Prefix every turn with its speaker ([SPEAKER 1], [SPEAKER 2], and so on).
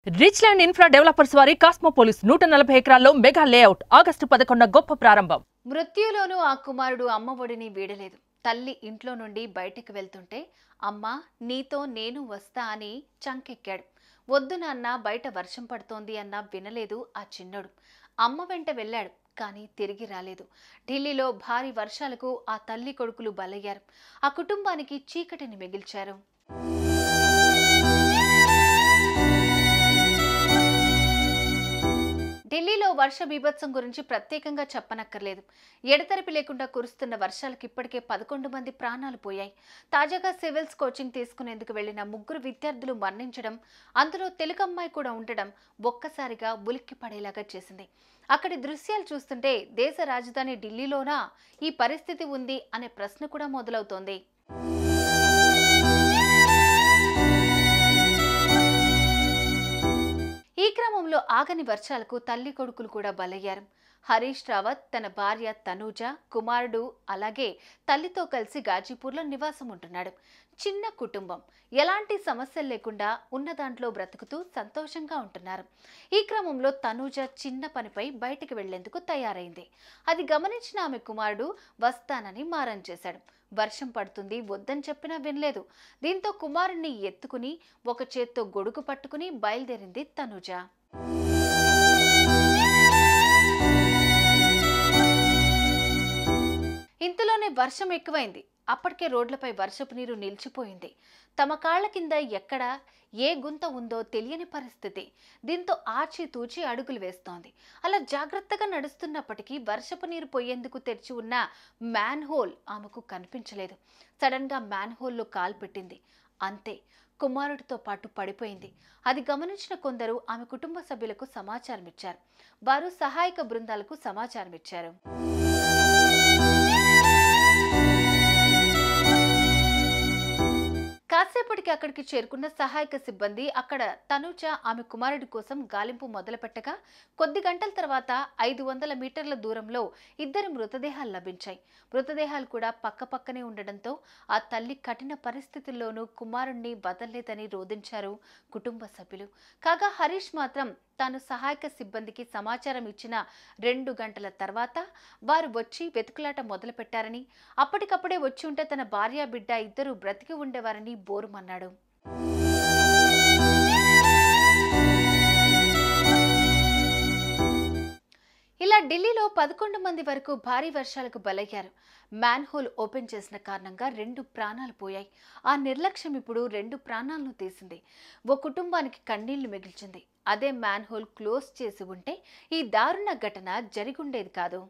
[SPEAKER 1] Rich land infra developers వారి కాస్మోపోలిస్ 140 ఎకరాల్లో mega layout August 11న గొప్ప ప్రారంభం.
[SPEAKER 2] మృత్యులోనూ ఆ కుమారుడు అమ్మ ఒడిని వీడలేదు. తల్లి ఇంట్లో నుండి బయటికి వెళ్తుంటే అమ్మా నీతో నేను వస్తా అని చంకెక్కాడు. వద్దు నాన్న బయట వర్షం పడుతోంది అన్నా వినలేదు ఆ చిన్నడు. అమ్మ వెంట వెళ్ళాడు కానీ తిరిగి రాలేదు. ఢిల్లీలో భారీ వర్షాలకు ఆ తల్లి కొడుకులు బలయ్యారు. ఆ కుటుంబానికి చీకటిని మిగిల్చారు. ఢిల్లీలో వర్ష బీభత్సం గురించి ప్రత్యేకంగా చెప్పనక్కర్లేదు. ఎడతెరిపి లేకుండా కురుస్తున్న వర్షాలకు ఇప్పటికే 11 మంది ప్రాణాలు పోయాయి. తాజాగా సివిల్స్ కోచింగ్ తీసుకునేందుకు వెళ్లిన 3 విద్యార్థులు మరణించడం, అందులో తెలుగమ్మాయి కూడా ఉండడం ఒక్కసారిగా ఉలిక్కి పడేలాగా చేసింది. అక్కడి దృశ్యాలు చూస్తుంటే దేశ రాజధాని ఢిల్లీలోనా ఈ పరిస్థితి ఉంది అనే ప్రశ్న కూడా మొదలవుతోంది. ఈ క్రమంలో ఆగని వర్షాలకు తల్లి కొడుకులు కూడా బలయ్యారు. హరీష్ రావత్ తన భార్య తనూజ, కుమారుడు అలాగే తల్లితో కలిసి గాజీపూర్లో నివాసం ఉంటున్నాడు. చిన్న కుటుంబం, ఎలాంటి సమస్యలు లేకుండా ఉన్న దాంట్లో బ్రతుకుతూ సంతోషంగా ఉంటున్నారు. ఈ క్రమంలో తనూజ చిన్న పనిపై బయటికి వెళ్లేందుకు తయారైంది. అది గమనించిన ఆమె కుమారుడు వస్తానని మారం చేశాడు. వర్షం పడుతుంది వద్దని చెప్పినా వినలేదు. దీంతో కుమారుణ్ణి ఎత్తుకుని ఒక చేత్తో గొడుగు పట్టుకుని బయలుదేరింది తనూజ. ఇంతలోనే వర్షం ఎక్కువైంది. అప్పటికే రోడ్లపై వర్షపు నీరు నిలిచిపోయింది. తమ కాళ్ల కింద ఎక్కడ ఏ గుంత ఉందో తెలియని పరిస్థితి. దీంతో ఆచితూచి అడుగులు వేస్తోంది. అలా జాగ్రత్తగా నడుస్తున్నప్పటికీ వర్షపు నీరు పోయేందుకు తెరిచి ఉన్న మ్యాన్ హోల్ ఆమెకు కనిపించలేదు. సడన్ గా మ్యాన్ హోల్లో కాలు పెట్టింది. అంతే, కుమారుడితో పాటు పడిపోయింది. అది గమనించిన కొందరు ఆమె కుటుంబ సభ్యులకు సమాచారం ఇచ్చారు. వారు సహాయక బృందాలకు సమాచారం ఇచ్చారు. కాసేపటికి అక్కడికి చేరుకున్న సహాయక సిబ్బంది అక్కడ తనూజ ఆమె కుమారుడి కోసం గాలింపు మొదలుపెట్టగా కొద్ది గంటల తర్వాత 500 మీటర్ల దూరంలో 2 మృతదేహాలు లభించాయి. మృతదేహాలు కూడా పక్కపక్కనే ఉండడంతో ఆ తల్లి కఠిన పరిస్థితుల్లోనూ కుమారుణ్ణి వదలలేదని రోధించారు కుటుంబ సభ్యులు. కాగా హరీష్ మాత్రం తాను సహాయక సిబ్బందికి సమాచారం ఇచ్చిన 2 గంటల తర్వాత వారు వచ్చి వెతుకులాట మొదలుపెట్టారని, అప్పటికప్పుడే వచ్చి ఉంటే తన భార్య బిడ్డ ఇద్దరు బ్రతికి ఉండేవారని బోరుమన్నాడు. ఇలా ఢిల్లీలో 11 మంది వరకు భారీ వర్షాలకు బలయ్యారు. మ్యాన్ హోల్ ఓపెన్ చేసిన కారణంగా 2 ప్రాణాలు పోయాయి. ఆ నిర్లక్ష్యం ఇప్పుడు 2 ప్రాణాలను తీసింది. ఓ కుటుంబానికి కన్నీళ్లు మిగిల్చింది. అదే మ్యాన్ హోల్ క్లోజ్ చేసి ఉంటే ఈ దారుణ ఘటన జరిగుండేది కాదు.